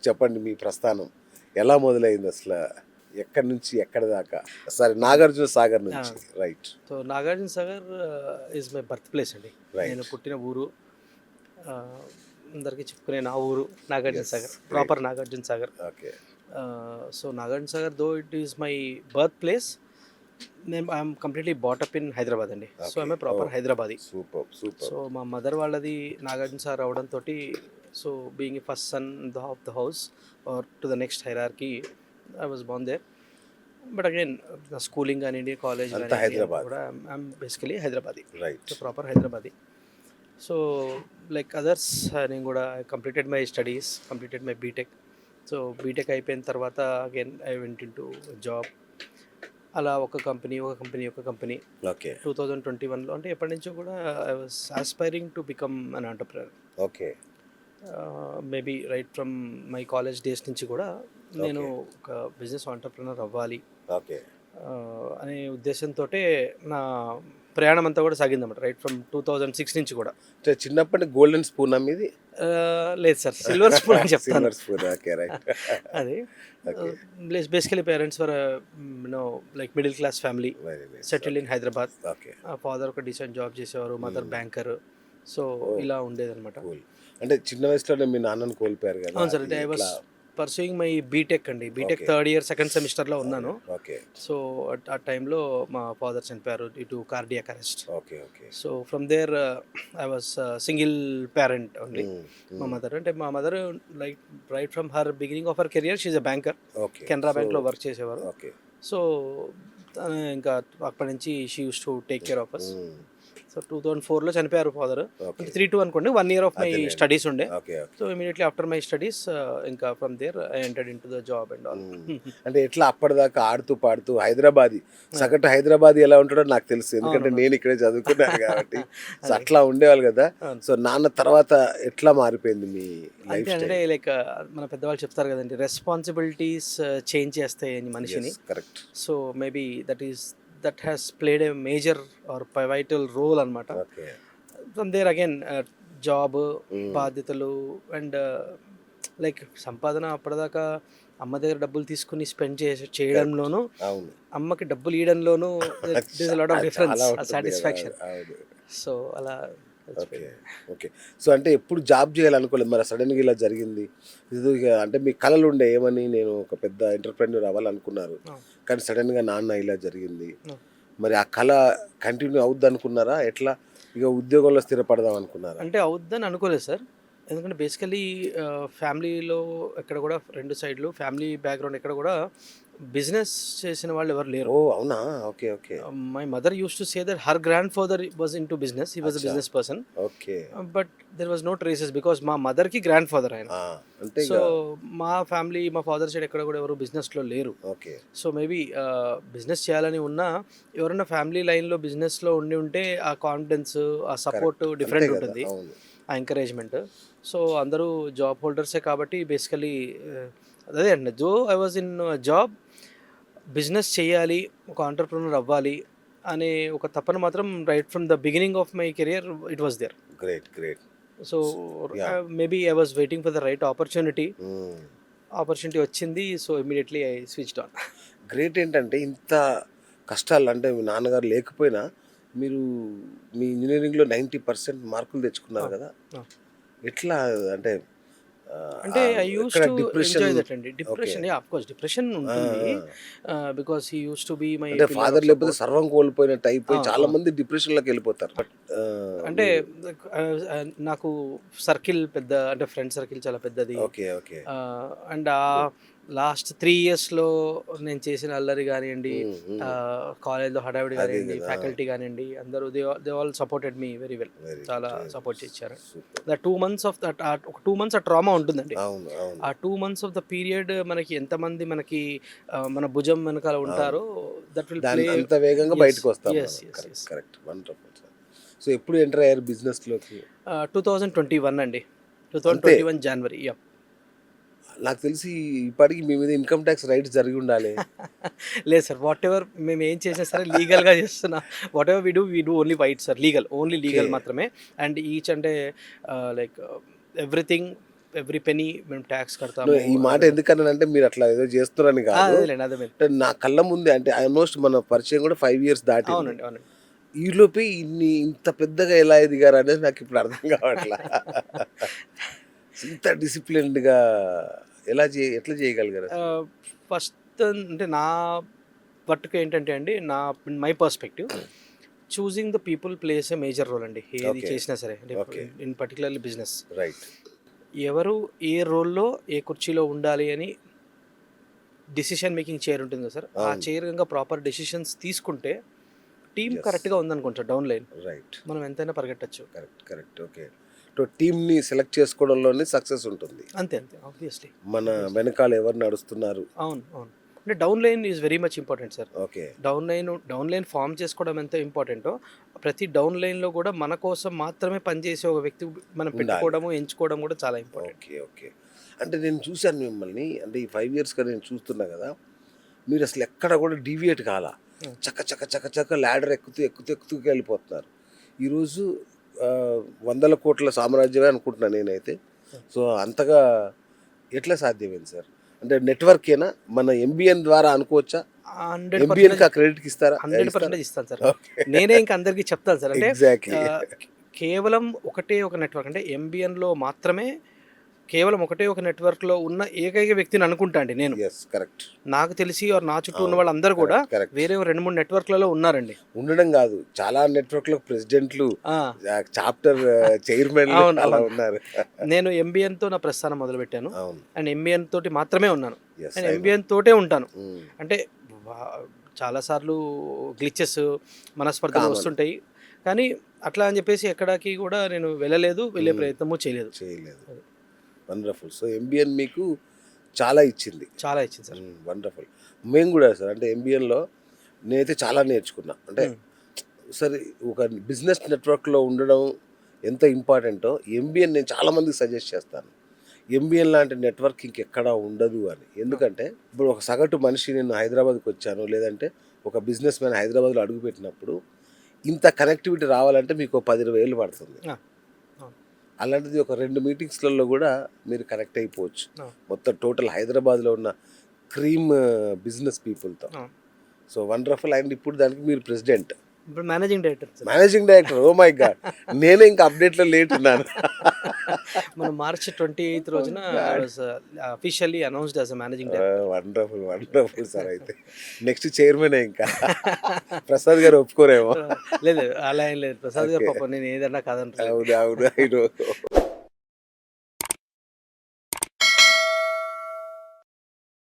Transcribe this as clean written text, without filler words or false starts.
చెప్పండి మీ ప్రస్థానం ఎలా మొదలైంది అసలు, ఎక్కడి నుంచి ఎక్కడి దాకా? సరే, నాగార్జున సాగర్ నుంచి. Right. So Nagarjuna Sagar is my birth place అండి. Right. నేను పుట్టిన ఊరు, అందరికీ చెప్పుకునే నా ఊరు Nagarjuna Yes, Sagar, great. Proper Nagarjuna Sagar. Okay. So Nagarjuna Sagar though it is my birth place, నేను I'm completely brought up in Hyderabad అండి. So I'm proper Hyderabadi. Super super. So మా మదర్ వాళ్ళది నాగార్జున సార్ అవడంతో, so being a first son of the house or to the next hierarchy, I was born there. But again schooling కానివ్వండి, college అంతా హైదరాబాద్. కూడా I'm basically Hyderabadi. Right. So proper Hyderabadi. So like others, నేను కూడా completed my studies, completed my BTech. So BTech అయిపోయిన తర్వాత again I went in to job. అలా ఒక company okay. 2021లో, అంటే ఎప్పటి నుంచో కూడా I was aspiring to become an entrepreneur. Okay. Maybe right from my college days నుంచి కూడా నేను ఒక బిజినెస్ ఆంటర్ప్రెనర్ అవ్వాలి ఓకే. అనే ఉద్దేశంతో నా ప్రయాణం అంతా కూడా సాగిందన్నమాట, రైట్ ఫ్రమ్ 2006 నుంచి కూడా. అంటే చిన్నప్పటి గోల్డెన్ స్పూన్ మీది? లేదు సార్, సిల్వర్ స్పూన్ అని చెప్తాను. Silver spoon. ఓకే. రైట్. అది basically parents were like middle class family, very nice. Settle in Hyderabad. Okay. Father ఒక డీసెంట్ జాబ్ చేసేవారు, మదర్ బ్యాంకర్. సో ఇలా ఉండేదన్నమాట. కూల్. అంటే చిన్న వయసులోనే మీ నాన్నని కోల్పోయారు కదా? అవును సార్, అంటే I was pursuing my BTech అండి. బీటెక్ థర్డ్ ఇయర్ సెకండ్ సెమిస్టర్లో ఉన్నాను. ఓకే. సో ఆ టైంలో మా ఫాదర్ చనిపోయారు due to cardiac arrest. Okay. Okay. So from there I was single parent only. మా mother like right from her beginning of her career she a banker. Okay. Canara బ్యాంక్లో work చేసేవారు. Okay. So ఇంకా అప్పటి నుంచి she use to take care of us. So 2004లో చనిపోయారు father. 3-2 అనుకోండి, 1 year of my studies ఉండే. Okay. So immediately after my studies ఇంకా from there I entered in to the job and all. అంటే ఎట్లా అప్పటిదాకా ఆడుతూ పాడుతూ హైదరాబాదీ, సగటు హైదరాబాదీ ఎలా ఉంటాడో నాకు తెలుసు, ఎందుకంటే నేను ఇక్కడే చదువుకున్నాను కాబట్టి. సో అట్లా ఉండేవాళ్ళు కదా. సో నాన్న తర్వాత ఎట్లా మారిపోయింది మీ లైఫ్ స్టైల్? అంటే లైక్ మన పెద్దవాళ్ళు చెప్తారు కదండి, రెస్పాన్సిబిలిటీస్ చేంజ్ చేస్తాయి మనిషిని. Correct. So maybe that has played a major or pivotal role అనమాట. Okay. From there again job, బాధ్యతలు అండ్ లైక్ సంపాదన. అప్పటిదాకా అమ్మ దగ్గర డబ్బులు తీసుకుని స్పెండ్ చేయడంలోనూ, అవును, అమ్మకి డబ్బులు ఇవ్వడంలోనూ this lot of difference, satisfaction. So అలా. ఓకే. ఓకే. సో అంటే ఎప్పుడు జాబ్ చేయాలనుకోలేదు, మరి సడన్గా ఇలా జరిగింది. ఇది అంటే మీ కళలు ఉండే ఏమని, నేను ఒక పెద్ద ఎంటర్ప్రెన్యూర్ అవ్వాలనుకున్నారు, కానీ సడన్గా నాన్న ఇలా జరిగింది. మరి ఆ కళ కంటిన్యూ అవుద్ది అనుకున్నారా? ఎట్లా ఇక ఉద్యోగంలో స్థిరపడదాం అనుకున్నారా? అంటే అవుద్దని అనుకోలేదు సార్, ఎందుకంటే బేసికలీ ఫ్యామిలీలో ఎక్కడ కూడా, రెండు సైడ్లు ఫ్యామిలీ బ్యాక్గ్రౌండ్ ఎక్కడ కూడా బిజినెస్ చేసిన వాళ్ళు ఎవరు లేరు. ఓ అవునా? Okay. Okay. My mother use to say that her grand father was in to business, he was a business person. Okay. But there was no traces because మా మదర్కి గ్రాండ్ ఫాదర్ ఆయన. సో మా ఫ్యామిలీ, మా father side ఎక్కడ కూడా ఎవరు బిజినెస్లో లేరు. ఓకే. సో మేబీ బిజినెస్ చేయాలని ఉన్నా, ఎవరైనా ఫ్యామిలీ లైన్లో బిజినెస్లో ఉంటే ఆ కాన్ఫిడెన్స్, ఆ సపోర్ట్ డిఫరెంట్ ఉంటుంది, ఆ ఎంకరేజ్మెంట్. సో అందరూ జాబ్ హోల్డర్సే కాబట్టి బేసికలీ అదే అండి, though I was in job, business చేయాలి, ఒక ఆంటర్ప్రినర్ అవ్వాలి అనే ఒక తపన మాత్రం right from the beginning of my career it was there. Great. Great. So maybe I was waiting for the right opportunity వచ్చింది. So immediately I switched on. Great. ఏంటంటే ఇంత కష్టాలు, అంటే మీ నాన్నగారు లేకపోయినా మీరు మీ ఇంజనీరింగ్లో 90% మార్కులు తెచ్చుకున్నారు కదా. ఎట్లా అంటే I use to enjoy that అండి. డిప్రెషన్, ఆఫ్ కోర్స్ డిప్రెషన్ ఉంటుంది, because he use to be my father. లేకపోతే సర్వం కోల్పోయిన టైప్ చాలా మంది డిప్రెషన్లోకి వెళ్ళిపోతారు. అంటే నాకు సర్కిల్ పెద్ద, అంటే ఫ్రెండ్ సర్కిల్ చాలా పెద్దది. ఓకే. ఓకే. అండ్ లాస్ట్ 3 yearsలో నేను చేసిన అల్లరి కానివ్వండి, కాలేజ్లో హడావిడి కానివ్వండి, ఫ్యాకల్టీ కానివ్వండి, అందరూ they all supported me very well. చాలా సపోర్ట్ చేశారు. ద 2 months ఆఫ్ దట్, ఒక 2 months ఆ ట్రామా ఉంటుందండి. ఆ 2 months ఆఫ్ ద పీరియడ్ మనకి ఎంతమంది మనకి మన భుజం వెనకాల ఉంటారో, దట్ విల్ ప్లే అంత వేగంగా బయటకు వస్తాం. కరెక్ట్. వండర్ఫుల్. సో ఎప్పుడు ఎంటర్ అయ్యారు బిజినెస్లోకి? 2021 అండి, 2021 జనవరి. నాకు తెలిసి ఇప్పటికి మీ మీద ఇన్కమ్ ట్యాక్స్ రైట్స్ జరిగి ఉండాలి. లేదు సార్, వాట్ ఎవర్ మేము ఏం చేసినా సరే లీగల్గా చేస్తున్నా. What ever we do only white sir, only legal మాత్రమే. అండ్ ఈచ్ అంటే లైక్ ఎవ్రీథింగ్ ఎవ్రీ పెనీ మేము ట్యాక్స్ కడతాము. ఈ మాట ఎందుకన్నానంటే మీరు అట్లా ఏదో చేస్తున్నారని కాదు. అదేలేండి అదే. అంటే నా కళ్ళ ముందే అంటే ఆల్మోస్ట్ మన పరిచయం కూడా 5 years దాటి. అవునండి అవునండి. ఈలోపే ఇంత పెద్దగా ఎలా ఎదిగారు అనేది నాకు ఇప్పుడు అర్థం కావట్లా. ఇంత డిసిప్లిన్డ్గా ఎట్లా చేయగలిగారు? ఫస్ట్ అంటే నా పట్టుకు ఏంటంటే అండి, my perspective choosing the people plays a major role అండి ఏది Okay. చేసినా సరే. అంటే Okay. In particularly business, right. ఎవరు ఏ రోల్లో ఏ కుర్చీలో ఉండాలి అని డిసిషన్ మేకింగ్ చైర్ ఉంటుంది కదా సార్, ఆ అవును. చైర్ కనుక ప్రాపర్ డిసిషన్స్ తీసుకుంటే టీం Yes. కరెక్ట్గా ఉందనుకోండి సార్, డౌన్ లైన్ రైట్. మనం ఎంతైనా పరిగెట్టచ్చు. కరెక్ట్. ఓకే. టీంని సెలెక్ట్ చేసుకోవడంలోనే సక్సెస్ ఉంటుంది. అంతే ఆబ్వియస్లీ. మన వెనకాల ఎవరు నడుస్తున్నారు. అవును. అంటే down line is very much important sir. Okay. Down line form చేసుకోవడం ఎంత ఇంపార్టెంటో, ప్రతి డౌన్ లైన్లో కూడా మన కోసం మాత్రమే పనిచేసే ఒక వ్యక్తి మనం ఉండాలి. పెట్టుకోవడము ఎంచుకోవడం కూడా చాలా ఇంపార్టెంట్. ఓకే. అంటే నేను చూశాను మిమ్మల్ని, అంటే ఈ 5 yearsగా నేను చూస్తున్నా కదా, మీరు అసలు ఎక్కడ కూడా డీవియేట్ కాలా. చక్క ల్యాడర్ ఎక్కుతూ వెళ్ళిపోతున్నారు. ఈరోజు 100 కోట్ల సామ్రాజ్యమే అనుకుంటున్నాను నేనైతే. సో అంతగా ఎట్లా సాధ్యమైంది సార్? అంటే నెట్వర్క్ ఏనా, మన ఎంబీఎన్ ద్వారా అనుకోవచ్చా? 100% క్రెడిట్ ఇస్తారా? 100% ఇస్తాను సార్. నేనే ఇంకా అందరికీ చెప్తాను సార్. అంటే ఎగ్జాక్ట్లీ. కేవలం ఒకటే ఒక నెట్వర్క్, అంటే ఎంబీఎన్లో మాత్రమే కేవలం ఒకటే ఒక నెట్వర్క్లో ఉన్న ఏకైక వ్యక్తిని అనుకుంటా అండి నేను. Yes, correct. నాకు తెలిసి నా చుట్టూ ఉన్న వాళ్ళందరూ కూడా కరెక్ట్. వేరే 2-3 నెట్వర్క్లలో ఉన్నారండి. ఉండడం కాదు, చాలా నెట్వర్క్లో ప్రెసిడెంట్లు, చాప్టర్ చైర్మన్ అవును, అలా అవును. ఉన్నారు. నేను ఎంబీఎన్తో నా ప్రస్థానం మొదలుపెట్టాను అవును. అండ్ ఎంబీఎన్ తోటి మాత్రమే ఉన్నాను. Yes, నేను I know. ఎంబీఎన్ తోటే ఉంటాను. Mm. అంటే చాలాసార్లు గ్లిచెస్, మనస్పర్ధలు Common. వస్తుంటాయి, కానీ అట్లా అని చెప్పేసి ఎక్కడికి కూడా నేను వెళ్ళలేదు, వెళ్ళే ప్రయత్నము చేయలేదు. వండర్ఫుల్. సో ఎంబీఎన్ మీకు చాలా ఇచ్చింది. చాలా ఇచ్చింది సార్. వండర్ఫుల్. మేము కూడా సార్, అంటే ఎంబీఎన్లో నేనైతే చాలా నేర్చుకున్నా. అంటే సరే, ఒక బిజినెస్ నెట్వర్క్లో ఉండడం ఎంత ఇంపార్టెంటో ఎంబీఎన్ నేను చాలామందికి సజెస్ట్ చేస్తాను. ఎంబీఎన్ లాంటి నెట్వర్క్ ఇంకెక్కడా ఉండదు అని. ఎందుకంటే ఇప్పుడు ఒక సగటు మనిషి, నేను హైదరాబాద్కి వచ్చాను, లేదంటే ఒక బిజినెస్ మ్యాన్ హైదరాబాద్లో అడుగుపెట్టినప్పుడు ఇంత కనెక్టివిటీ రావాలంటే మీకు 10-20 ఏళ్ళు పడుతుంది. అలాంటిది ఒక 2 మీటింగ్స్లలో కూడా మీరు కనెక్ట్ అయిపోవచ్చు మొత్తం టోటల్ హైదరాబాద్లో ఉన్న క్రీమ్ బిజినెస్ పీపుల్తో. So wonderful. అండ్ ఇప్పుడు దానికి మీరు ప్రెసిడెంట్, ఇప్పుడు managing director. Oh my god, నేనే ఇంకా అప్డేట్లో లేట్ ఉన్నాను. మనం March 28 రోజున officially announced as managing director. Wonderful sir. అయితే నెక్స్ట్ చైర్మన్ ఇంకా ప్రసాద్ గారు ఒప్పుకోరేమో. లేదు, అలా ఏం లేదు. ప్రసాద్ గారు పాపం నేను ఏదన్నా కాదంటారు. అవును.